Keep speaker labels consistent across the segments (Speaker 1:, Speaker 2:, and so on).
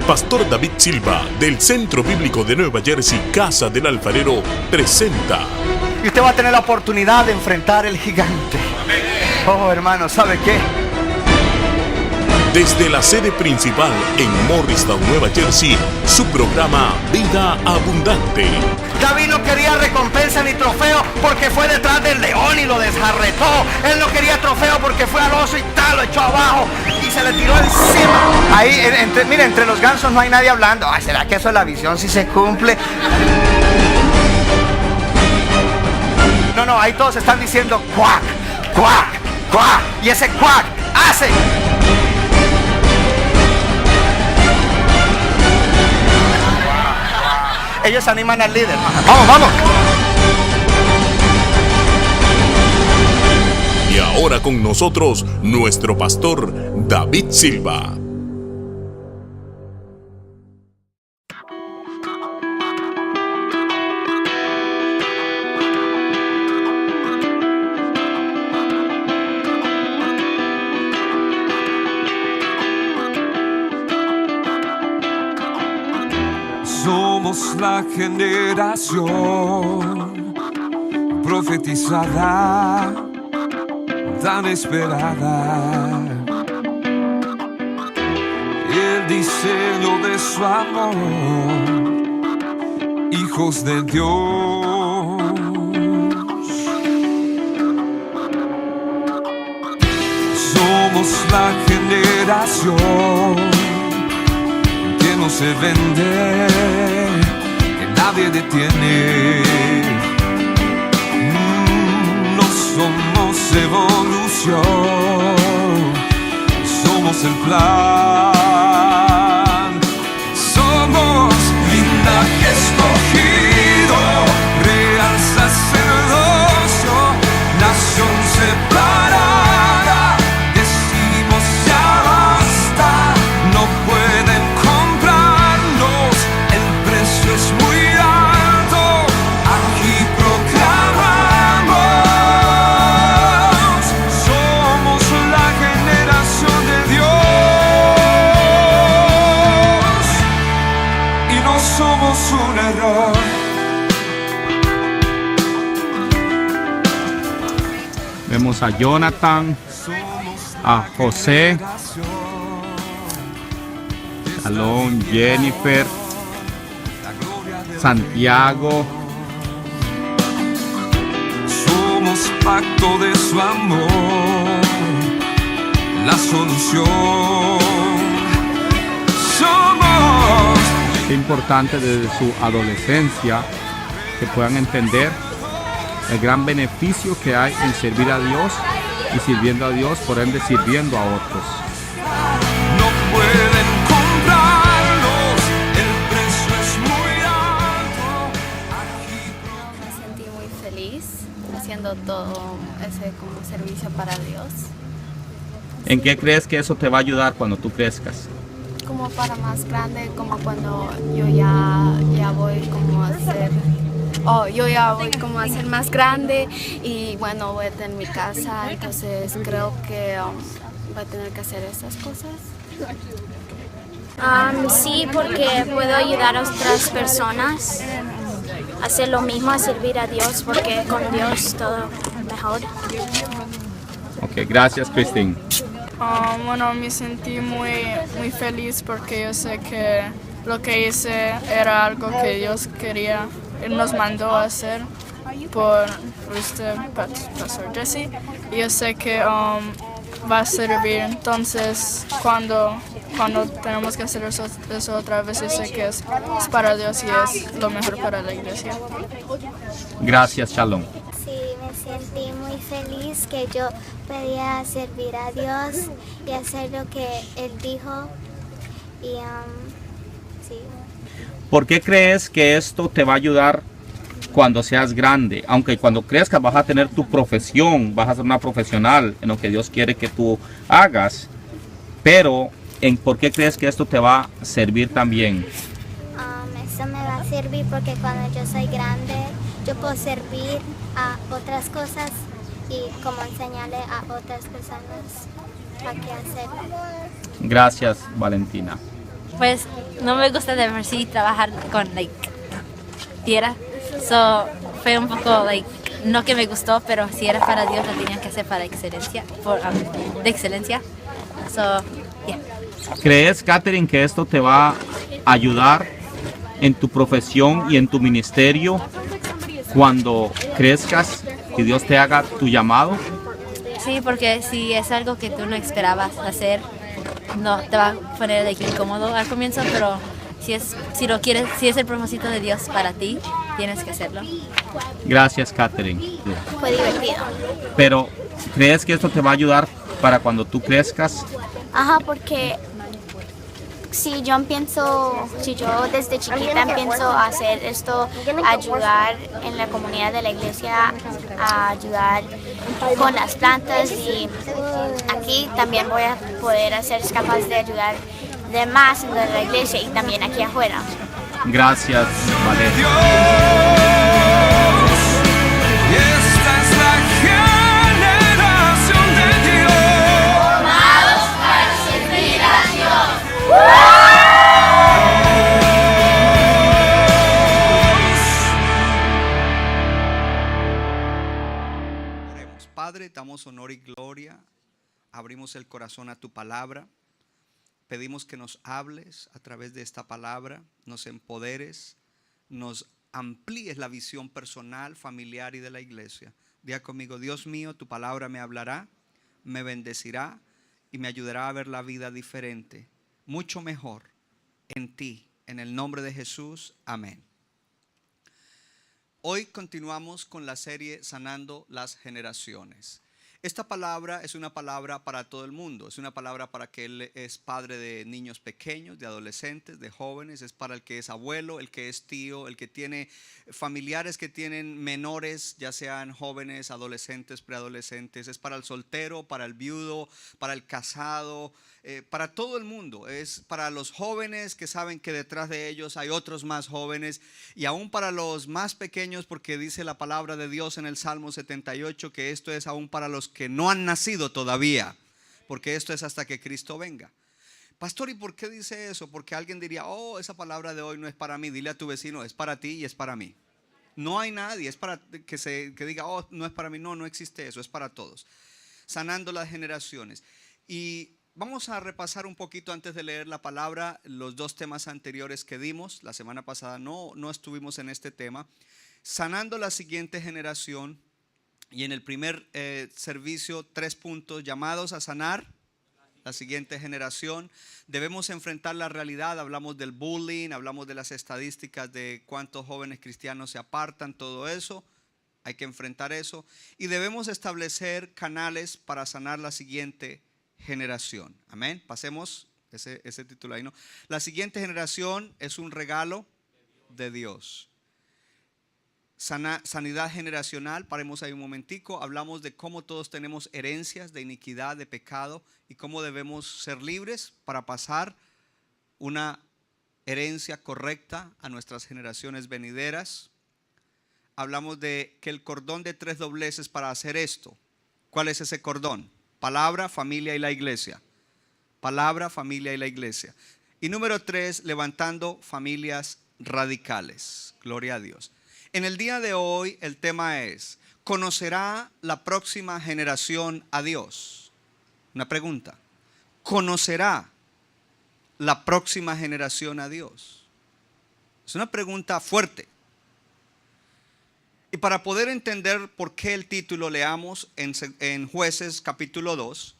Speaker 1: Pastor David Silva, del Centro Bíblico de Nueva Jersey, Casa del Alfarero, presenta.
Speaker 2: Y usted va a tener la oportunidad de enfrentar el gigante. Oh, hermano, ¿sabe qué?
Speaker 1: Desde la sede principal en Morristown, Nueva Jersey, su programa Vida Abundante.
Speaker 2: David no quería recompensa ni trofeo porque fue detrás del león y lo desjarretó. Él no quería trofeo porque fue al oso y tal, lo echó abajo y se le tiró encima. Ahí, mire, entre los gansos no hay nadie hablando. Ay, ¿será que eso es la visión si se cumple? No, ahí todos están diciendo cuac, cuac, cuac. Y ese cuac hace. Ellos animan al líder. Vamos.
Speaker 1: Y ahora con nosotros, nuestro pastor David Silva.
Speaker 3: Somos la generación profetizada, tan esperada. El diseño de su amor, hijos de Dios. Somos la generación que no se vende, que nadie detiene. No somos evolución, somos el plan. Somos linaje escogido, real sacerdocio, nación separada. Decimos ya basta, no pueden comprarnos, el precio es muy alto. Aquí proclamamos, somos la generación de Dios y no somos un error.
Speaker 4: Vemos a Jonathan, a José, Salón, Jennifer, Santiago.
Speaker 3: Somos pacto de su amor, la solución. Somos.
Speaker 4: Es importante desde su adolescencia que puedan entender el gran beneficio que hay en servir a Dios y sirviendo a Dios, por ende sirviendo a otros.
Speaker 3: No pueden comprarlos, el precio es muy alto.
Speaker 5: Me sentí muy feliz haciendo todo ese como servicio para Dios.
Speaker 4: ¿En qué crees que eso te va a ayudar cuando tú crezcas?
Speaker 5: Como para más grande, como cuando yo ya voy como a ser... yo ya voy como a ser más grande y bueno, voy a tener mi casa, entonces creo que voy a tener que hacer esas cosas.
Speaker 6: Sí, porque puedo ayudar a otras personas a hacer lo mismo, a servir a Dios, porque con Dios todo mejor.
Speaker 4: Ok, gracias, Christine.
Speaker 7: Bueno, me sentí muy feliz porque yo sé que lo que hice era algo que Dios quería. Él nos mandó a hacer por usted, Pastor Jesse, y yo sé que va a servir. Entonces, cuando tenemos que hacer eso otra vez, yo sé que es para Dios y es lo mejor para la iglesia.
Speaker 4: Gracias, Shalom.
Speaker 8: Sí, me sentí muy feliz que yo podía servir a Dios y hacer lo que Él dijo. Y sí.
Speaker 4: ¿Por qué crees que esto te va a ayudar cuando seas grande? Aunque cuando crezcas vas a tener tu profesión, vas a ser una profesional en lo que Dios quiere que tú hagas. Pero, ¿por qué crees que esto te va a servir también?
Speaker 8: Eso me va a servir porque cuando yo soy grande, yo puedo servir a otras cosas y como enseñarle a otras personas a qué hacer.
Speaker 4: Gracias, Valentina.
Speaker 9: pues no me gusta de por sí trabajar con tierra. So fue un poco no que me gustó, pero si era para Dios lo tenía que hacer para excelencia, de excelencia. So, yeah.
Speaker 4: ¿Crees, Katherine, que esto te va a ayudar en tu profesión y en tu ministerio cuando crezcas y Dios te haga tu llamado?
Speaker 9: Sí, porque si es algo que tú no esperabas hacer, no te va a poner incómodo al comienzo, pero si lo quieres, si es el propósito de Dios para ti, tienes que hacerlo.
Speaker 4: Gracias, Katherine.
Speaker 8: Fue divertido.
Speaker 4: Pero, ¿crees que esto te va a ayudar para cuando tú crezcas?
Speaker 8: Ajá, porque si yo desde chiquita empiezo a hacer esto, a ayudar en la comunidad de la iglesia, a ayudar con las plantas, y aquí también voy a poder ser capaz de ayudar de más en la iglesia y también aquí afuera.
Speaker 4: Gracias, Valeria.
Speaker 3: Dios, y esta es la generación de Dios.
Speaker 6: Formados para servir a Dios.
Speaker 2: Oremos. Padre, damos honor y gloria, abrimos el corazón a tu palabra, pedimos que nos hables a través de esta palabra, nos empoderes, nos amplíes la visión personal, familiar y de la iglesia. Diga conmigo: Dios mío, tu palabra me hablará, me bendecirá y me ayudará a ver la vida diferente, mucho mejor en ti, en el nombre de Jesús, amén. Hoy continuamos con la serie Sanando las Generaciones. Esta palabra es una palabra para todo el mundo, es una palabra para aquel que es padre de niños pequeños, de adolescentes, de jóvenes, es para el que es abuelo, el que es tío, el que tiene familiares que tienen menores, ya sean jóvenes, adolescentes, preadolescentes, es para el soltero, para el viudo, para el casado, para todo el mundo, es para los jóvenes que saben que detrás de ellos hay otros más jóvenes, y aún para los más pequeños, porque dice la palabra de Dios en el Salmo 78 que esto es aún para los que no han nacido todavía, porque esto es hasta que Cristo venga. Pastor, ¿y por qué dice eso? Porque alguien diría: oh, esa palabra de hoy no es para mí. Dile a tu vecino: es para ti y es para mí. No hay nadie, es para que diga: oh, no es para mí. No, no existe eso, es para todos. Sanando las generaciones. Y vamos a repasar un poquito antes de leer la palabra los dos temas anteriores que dimos. La semana pasada no estuvimos en este tema. Sanando la siguiente generación. Y en el primer servicio, 3 puntos: llamados a sanar la siguiente generación. Debemos enfrentar la realidad. Hablamos del bullying, hablamos de las estadísticas de cuántos jóvenes cristianos se apartan, todo eso. Hay que enfrentar eso. Y debemos establecer canales para sanar la siguiente generación. Amén. Pasemos ese título ahí, ¿no? La siguiente generación es un regalo de Dios. Sanidad generacional, paremos ahí un momentico. Hablamos de cómo todos tenemos herencias de iniquidad, de pecado, y cómo debemos ser libres para pasar una herencia correcta a nuestras generaciones venideras. Hablamos de que el cordón de 3 dobleces para hacer esto. ¿Cuál es ese cordón? Palabra, familia y la iglesia. Palabra, familia y la iglesia. Y número 3, levantando familias radicales. Gloria a Dios. En el día de hoy el tema es: ¿conocerá la próxima generación a Dios? Una pregunta. ¿Conocerá la próxima generación a Dios? Es una pregunta fuerte. Y para poder entender por qué el título, leamos en Jueces capítulo 2.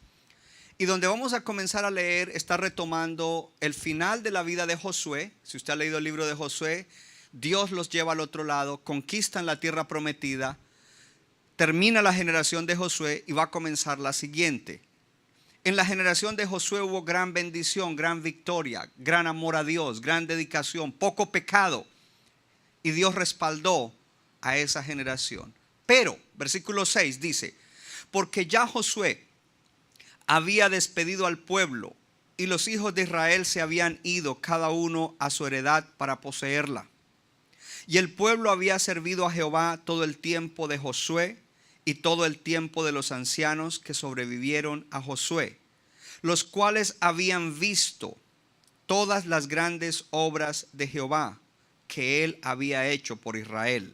Speaker 2: Y donde vamos a comenzar a leer, está retomando el final de la vida de Josué. Si usted ha leído el libro de Josué, Dios los lleva al otro lado, conquistan la tierra prometida, termina la generación de Josué y va a comenzar la siguiente. En la generación de Josué hubo gran bendición, gran victoria, gran amor a Dios, gran dedicación, poco pecado, y Dios respaldó a esa generación. Pero, versículo 6 dice: porque ya Josué había despedido al pueblo y los hijos de Israel se habían ido cada uno a su heredad para poseerla. Y el pueblo había servido a Jehová todo el tiempo de Josué y todo el tiempo de los ancianos que sobrevivieron a Josué, los cuales habían visto todas las grandes obras de Jehová que él había hecho por Israel.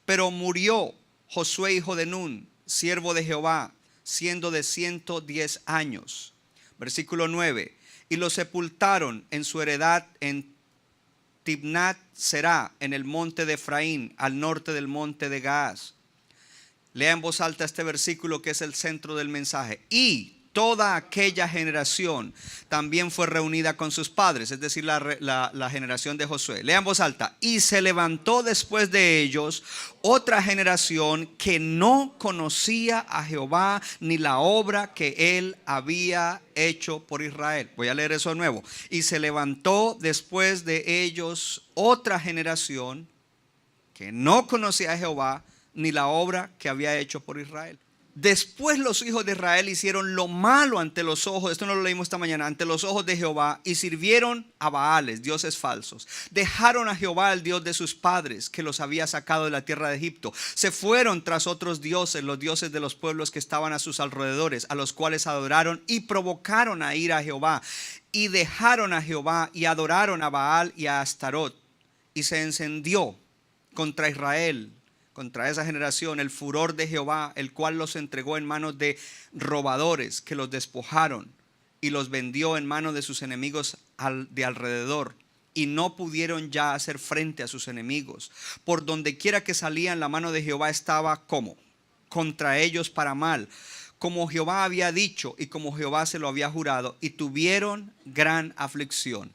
Speaker 2: Pero murió Josué hijo de Nun, siervo de Jehová, siendo de 110 años. Versículo 9. Y lo sepultaron en su heredad en Timnat Será, en el monte de Efraín, al norte del monte de Gaas. Lea en voz alta este versículo que es el centro del mensaje. Y toda aquella generación también fue reunida con sus padres, es decir, la generación de Josué. Lea en voz alta. Y se levantó después de ellos otra generación que no conocía a Jehová ni la obra que él había hecho por Israel. Voy a leer eso de nuevo. Y se levantó después de ellos otra generación que no conocía a Jehová ni la obra que había hecho por Israel. Después los hijos de Israel hicieron lo malo ante los ojos, esto no lo leímos esta mañana, ante los ojos de Jehová, y sirvieron a Baales, dioses falsos. Dejaron a Jehová, el Dios de sus padres, que los había sacado de la tierra de Egipto. Se fueron tras otros dioses, los dioses de los pueblos que estaban a sus alrededores, a los cuales adoraron y provocaron a ira a Jehová. Y dejaron a Jehová y adoraron a Baal y a Astarot. Y se encendió contra Israel, contra esa generación, el furor de Jehová, el cual los entregó en manos de robadores que los despojaron y los vendió en manos de sus enemigos de alrededor. Y no pudieron ya hacer frente a sus enemigos. Por donde quiera que salían, la mano de Jehová estaba como contra ellos para mal, como Jehová había dicho y como Jehová se lo había jurado, y tuvieron gran aflicción.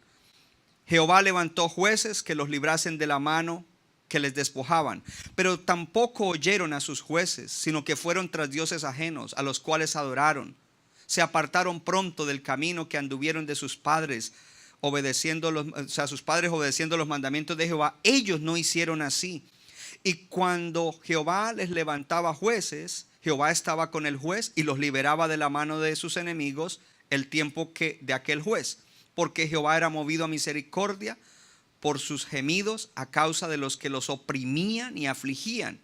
Speaker 2: Jehová levantó jueces que los librasen de la mano que les despojaban, pero tampoco oyeron a sus jueces, sino que fueron tras dioses ajenos, a los cuales adoraron. Se apartaron pronto del camino que anduvieron de sus padres, obedeciendo los mandamientos de Jehová. Ellos no hicieron así. Y cuando Jehová les levantaba jueces, Jehová estaba con el juez y los liberaba de la mano de sus enemigos el tiempo de aquel juez, porque Jehová era movido a misericordia por sus gemidos a causa de los que los oprimían y afligían.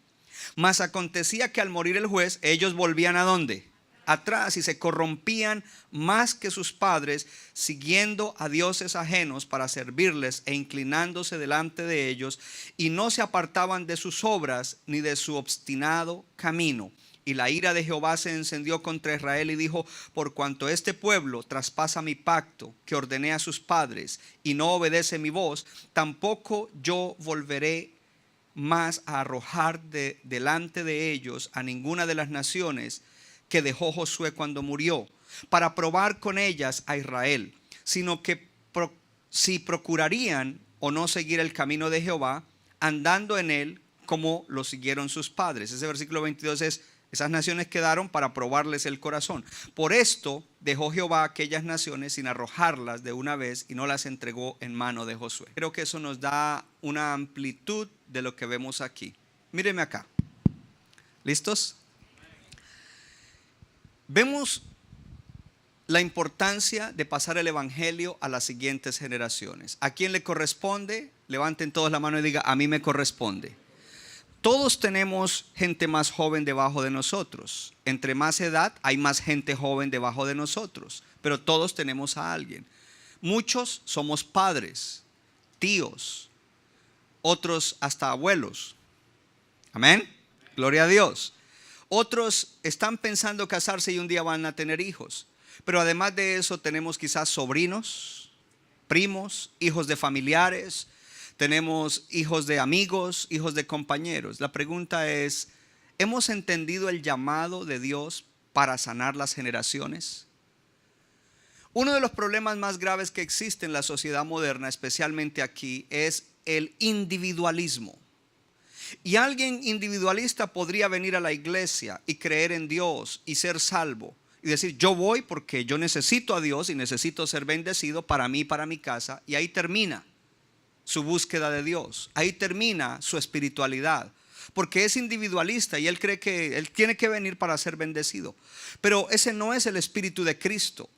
Speaker 2: Mas acontecía que al morir el juez, ellos volvían ¿a dónde? Atrás, y se corrompían más que sus padres, siguiendo a dioses ajenos para servirles e inclinándose delante de ellos, y no se apartaban de sus obras ni de su obstinado camino. Y la ira de Jehová se encendió contra Israel y dijo: por cuanto este pueblo traspasa mi pacto que ordené a sus padres y no obedece mi voz, tampoco yo volveré más a arrojar delante de ellos a ninguna de las naciones que dejó Josué cuando murió, para probar con ellas a Israel, sino que si procurarían o no seguir el camino de Jehová, andando en él como lo siguieron sus padres. Ese versículo 22 es: esas naciones quedaron para probarles el corazón. Por esto dejó Jehová a aquellas naciones sin arrojarlas de una vez y no las entregó en mano de Josué. Creo que eso nos da una amplitud de lo que vemos aquí. Míreme acá. ¿Listos? Vemos la importancia de pasar el evangelio a las siguientes generaciones. ¿A quién le corresponde? Levanten todos la mano y digan: a mí me corresponde. Todos tenemos gente más joven debajo de nosotros. Entre más edad hay más gente joven debajo de nosotros, pero todos tenemos a alguien. Muchos somos padres, tíos, otros hasta abuelos. Amén. Gloria a Dios. Otros están pensando casarse y un día van a tener hijos. Pero además de eso tenemos quizás sobrinos, primos, hijos de familiares. Tenemos hijos de amigos, hijos de compañeros. La pregunta es: ¿hemos entendido el llamado de Dios para sanar las generaciones? Uno de los problemas más graves que existe en la sociedad moderna, especialmente aquí, es el individualismo. Y alguien individualista podría venir a la iglesia y creer en Dios y ser salvo y decir: yo voy porque yo necesito a Dios y necesito ser bendecido para mí y para mi casa. Y ahí termina su búsqueda de Dios, ahí termina su espiritualidad, porque es individualista y él cree que él tiene que venir para ser bendecido. Pero ese no es el espíritu de Cristo.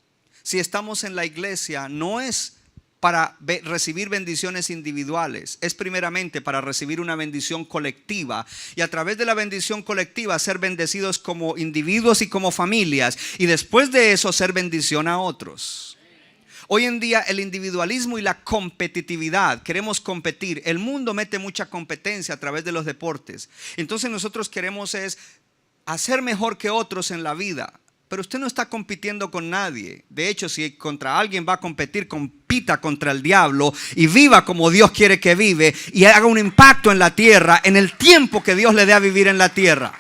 Speaker 2: Si estamos en la iglesia, no es para recibir bendiciones individuales, es primeramente para recibir una bendición colectiva, y a través de la bendición colectiva ser bendecidos como individuos y como familias, y después de eso ser bendición a otros. Hoy en día el individualismo y la competitividad, queremos competir. El mundo mete mucha competencia a través de los deportes. Entonces nosotros queremos es hacer mejor que otros en la vida. Pero usted no está compitiendo con nadie. De hecho, si contra alguien va a competir, compita contra el diablo y viva como Dios quiere que vive y haga un impacto en la tierra en el tiempo que Dios le dé a vivir en la tierra.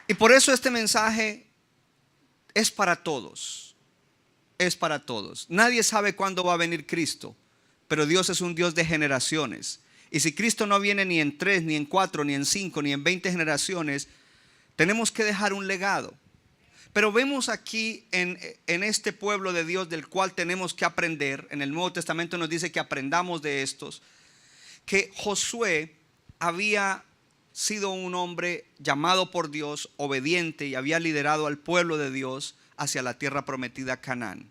Speaker 2: Y por eso este mensaje es para todos. Es para todos. Nadie sabe cuándo va a venir Cristo, pero Dios es un Dios de generaciones. Y si Cristo no viene ni en 3, ni en 4, ni en 5, ni en 20 generaciones, tenemos que dejar un legado. Pero vemos aquí en este pueblo de Dios del cual tenemos que aprender. En el Nuevo Testamento nos dice que aprendamos de estos. Que Josué había sido un hombre llamado por Dios, obediente, y había liderado al pueblo de Dios hacia la tierra prometida, Canaán.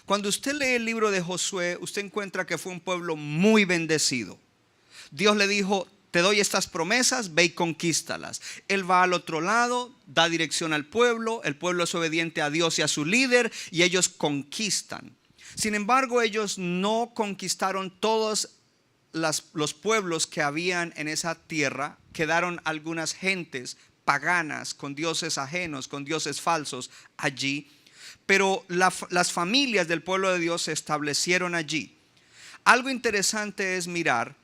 Speaker 2: Cuando usted lee el libro de Josué, usted encuentra que fue un pueblo muy bendecido. Dios le dijo: te doy estas promesas, ve y conquístalas. Él va al otro lado, da dirección al pueblo, el pueblo es obediente a Dios y a su líder y ellos conquistan. Sin embargo, ellos no conquistaron todos los pueblos que habían en esa tierra. Quedaron algunas gentes paganas con dioses ajenos, con dioses falsos allí. Pero las familias del pueblo de Dios se establecieron allí. Algo interesante es mirar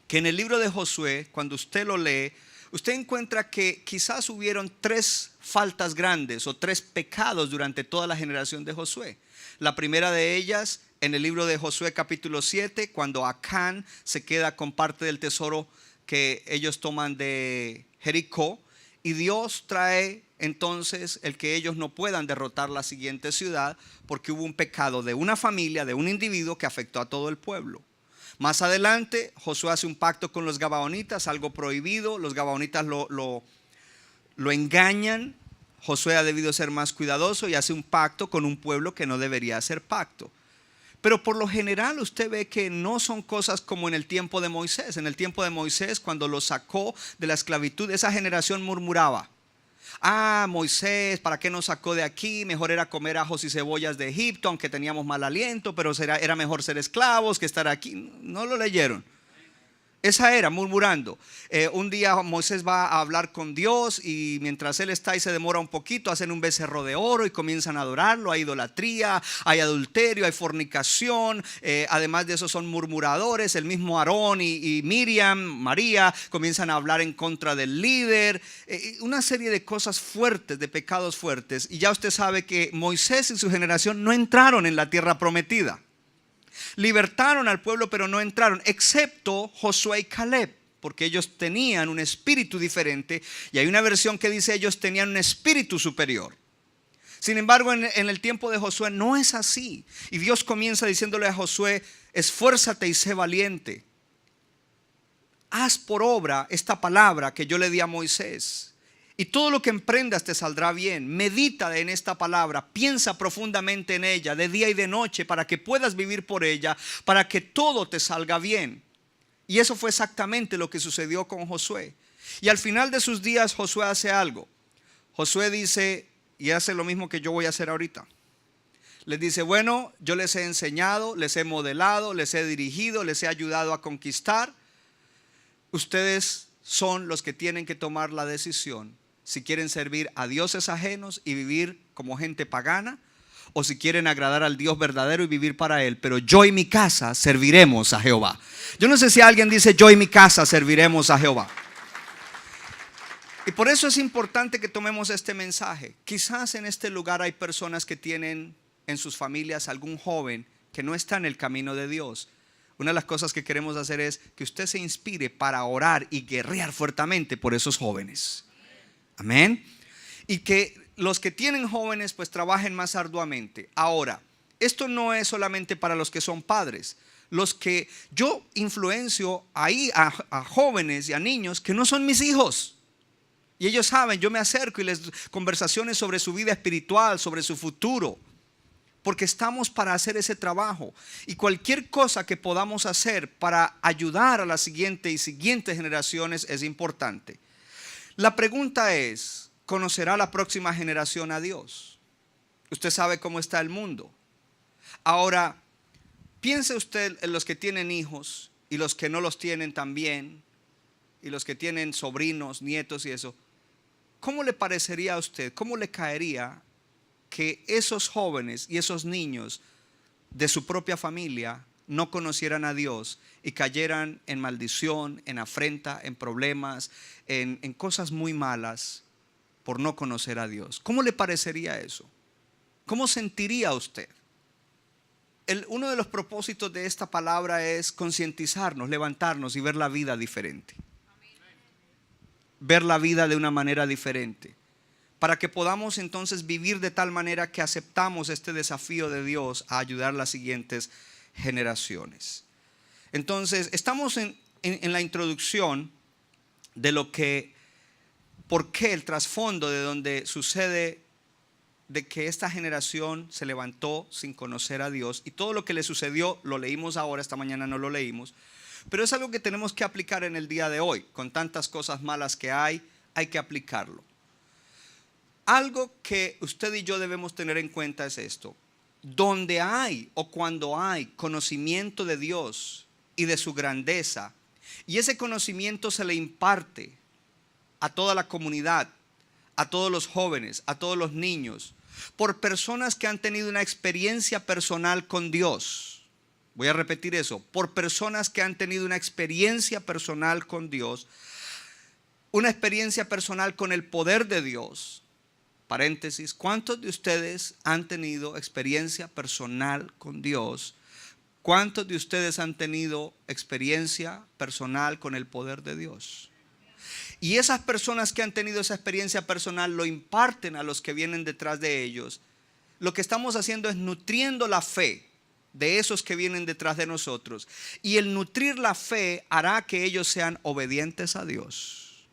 Speaker 2: que en el libro de Josué, cuando usted lo lee, usted encuentra que quizás hubieron 3 faltas grandes o 3 pecados durante toda la generación de Josué. La primera de ellas en el libro de Josué capítulo 7, cuando Acán se queda con parte del tesoro que ellos toman de Jericó, y Dios trae entonces el que ellos no puedan derrotar la siguiente ciudad porque hubo un pecado de una familia, de un individuo que afectó a todo el pueblo. Más adelante, Josué hace un pacto con los gabaonitas, algo prohibido. Los gabaonitas lo engañan. Josué ha debido ser más cuidadoso y hace un pacto con un pueblo que no debería hacer pacto. Pero por lo general usted ve que no son cosas como en el tiempo de Moisés. En el tiempo de Moisés, cuando lo sacó de la esclavitud, esa generación murmuraba: ah, Moisés, ¿para qué nos sacó de aquí? Mejor era comer ajos y cebollas de Egipto, aunque teníamos mal aliento, pero era mejor ser esclavos que estar aquí. No lo leyeron. Esa era, murmurando. Un día Moisés va a hablar con Dios y mientras él está y se demora un poquito, hacen un becerro de oro y comienzan a adorarlo. Hay idolatría, hay adulterio, hay fornicación. Además de eso son murmuradores. El mismo Aarón y Miriam, María, comienzan a hablar en contra del líder. Una serie de cosas fuertes, de pecados fuertes. Y ya usted sabe que Moisés y su generación no entraron en la tierra prometida. Libertaron al pueblo, pero no entraron, excepto Josué y Caleb, porque ellos tenían un espíritu diferente. Y hay una versión que dice ellos tenían un espíritu superior. Sin embargo, en el tiempo de Josué no es así. Y Dios comienza diciéndole a Josué: esfuérzate y sé valiente. Haz por obra esta palabra que yo le di a Moisés. Y todo lo que emprendas te saldrá bien. Medita en esta palabra, piensa profundamente en ella de día y de noche para que puedas vivir por ella, para que todo te salga bien. Y eso fue exactamente lo que sucedió con Josué. Y al final de sus días Josué hace algo. Josué dice, y hace lo mismo que yo voy a hacer ahorita. Les dice: bueno, yo les he enseñado, les he modelado, les he dirigido, les he ayudado a conquistar. Ustedes son los que tienen que tomar la decisión si quieren servir a dioses ajenos y vivir como gente pagana, o si quieren agradar al Dios verdadero y vivir para Él. Pero yo y mi casa serviremos a Jehová. Yo no sé si alguien dice: yo y mi casa serviremos a Jehová. Y por eso es importante que tomemos este mensaje. Quizás en este lugar hay personas que tienen en sus familias algún joven que no está en el camino de Dios. Una de las cosas que queremos hacer es que usted se inspire para orar y guerrear fuertemente por esos jóvenes. Amén. Y que los que tienen jóvenes pues trabajen más arduamente. Ahora, esto no es solamente para los que son padres. Los que yo influencio ahí a jóvenes y a niños que no son mis hijos. Y ellos saben, yo me acerco y les conversaciones sobre su vida espiritual, sobre su futuro. Porque estamos para hacer ese trabajo. Y cualquier cosa que podamos hacer para ayudar a la siguiente y siguientes generaciones es importante. La pregunta es: ¿conocerá la próxima generación a Dios? Usted sabe cómo está el mundo. Ahora, piense usted en los que tienen hijos y los que no los tienen también, y los que tienen sobrinos, nietos y eso. ¿Cómo le parecería a usted, cómo le caería que esos jóvenes y esos niños de su propia familia no conocieran a Dios y cayeran en maldición, en afrenta, en problemas, en cosas muy malas por no conocer a Dios? ¿Cómo le parecería eso? ¿Cómo sentiría usted? Uno de los propósitos de esta palabra es concientizarnos, levantarnos y ver la vida diferente. Ver la vida de una manera diferente, para que podamos entonces vivir de tal manera que aceptamos este desafío de Dios a ayudar a las siguientes generaciones. Entonces, estamos en la introducción de lo que, por qué el trasfondo de donde sucede de que esta generación se levantó sin conocer a Dios, y todo lo que le sucedió lo leímos ahora, esta mañana no lo leímos, pero es algo que tenemos que aplicar en el día de hoy. Con tantas cosas malas que hay que aplicarlo. Algo que usted y yo debemos tener en cuenta es esto: donde hay o cuando hay conocimiento de Dios y de su grandeza, y ese conocimiento se le imparte a toda la comunidad, a todos los jóvenes, a todos los niños, por personas que han tenido una experiencia personal con Dios. Voy a repetir eso: por personas que han tenido una experiencia personal con Dios, una experiencia personal con el poder de Dios. Paréntesis, ¿cuántos de ustedes han tenido experiencia personal con Dios? ¿Cuántos de ustedes han tenido experiencia personal con el poder de Dios? Y esas personas que han tenido esa experiencia personal lo imparten a los que vienen detrás de ellos. Lo que estamos haciendo es nutriendo la fe de esos que vienen detrás de nosotros. Y el nutrir la fe hará que ellos sean obedientes a Dios.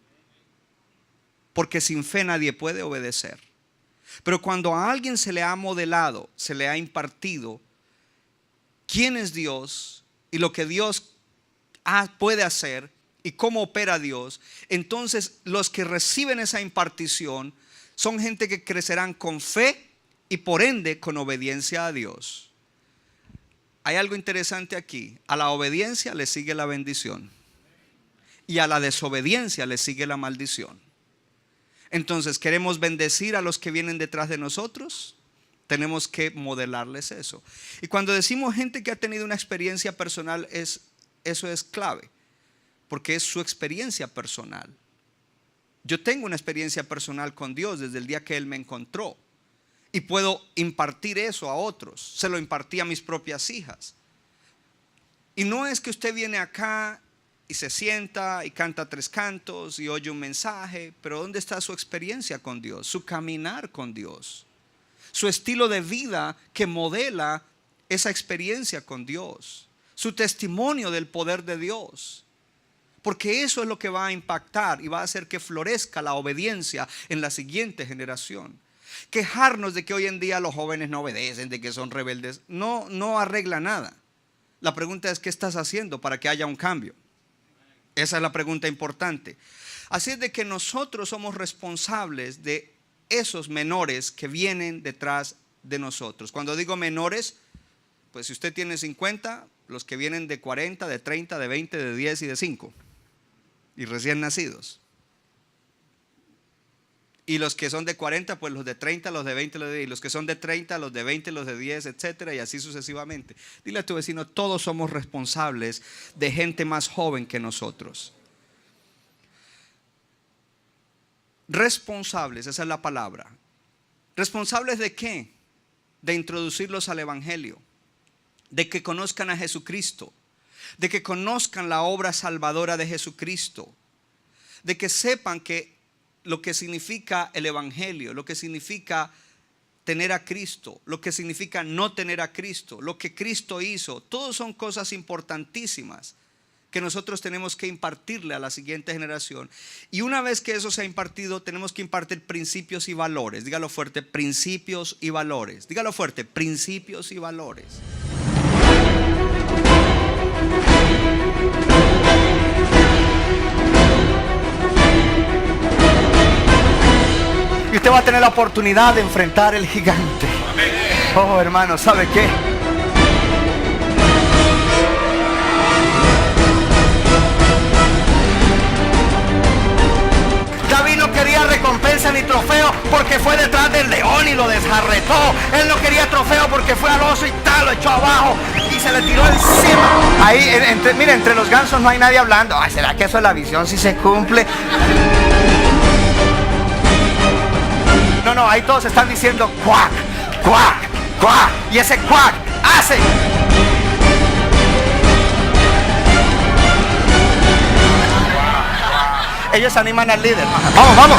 Speaker 2: Porque sin fe nadie puede obedecer. Pero cuando a alguien se le ha modelado, se le ha impartido quién es Dios y lo que Dios puede hacer y cómo opera Dios, entonces los que reciben esa impartición son gente que crecerán con fe y por ende con obediencia a Dios. Hay algo interesante aquí: a la obediencia le sigue la bendición y a la desobediencia le sigue la maldición. Entonces, ¿queremos bendecir a los que vienen detrás de nosotros? Tenemos que modelarles eso. Y cuando decimos gente que ha tenido una experiencia personal, eso es clave, porque es su experiencia personal. Yo tengo una experiencia personal con Dios desde el día que Él me encontró, y puedo impartir eso a otros. Se lo impartí a mis propias hijas. Y no es que usted viene acá y se sienta y canta 3 cantos y oye un mensaje, pero ¿dónde está su experiencia con Dios? Su caminar con Dios, su estilo de vida que modela esa experiencia con Dios, su testimonio del poder de Dios. Porque eso es lo que va a impactar y va a hacer que florezca la obediencia en la siguiente generación. Quejarnos de que hoy en día los jóvenes no obedecen, de que son rebeldes, no arregla nada. La pregunta es: ¿qué estás haciendo para que haya un cambio? Esa es la pregunta importante. Así es de que nosotros somos responsables de esos menores que vienen detrás de nosotros. Cuando digo menores, pues si usted tiene 50, los que vienen de 40, de 30, de 20, de 10 y de 5 y recién nacidos. Y los que son de 40, pues los de 30, los de 20, los de 10. Y los que son de 30, los de 20, los de 10, etcétera, y así sucesivamente. Dile a tu vecino: todos somos responsables de gente más joven que nosotros. Responsables, esa es la palabra. ¿Responsables de qué? De introducirlos al Evangelio, de que conozcan a Jesucristo, de que conozcan la obra salvadora de Jesucristo, de que sepan que lo que significa el Evangelio, lo que significa tener a Cristo, lo que significa no tener a Cristo, lo que Cristo hizo, todos son cosas importantísimas que nosotros tenemos que impartirle a la siguiente generación. Y una vez que eso se ha impartido, tenemos que impartir principios y valores. Dígalo fuerte: principios y valores. Dígalo fuerte: principios y valores. Y usted va a tener la oportunidad de enfrentar el gigante. Oh, hermano, ¿sabe qué? David no quería recompensa ni trofeo porque fue detrás del león y lo desjarretó. Él no quería trofeo porque fue al oso y tal, lo echó abajo y se le tiró encima. Ahí, mire, entre los gansos no hay nadie hablando. Ay, ¿será que eso es la visión si se cumple? No, ahí todos están diciendo cuac, cuac, cuac. Y ese cuac hace. Ellos animan al líder. Vamos, vamos.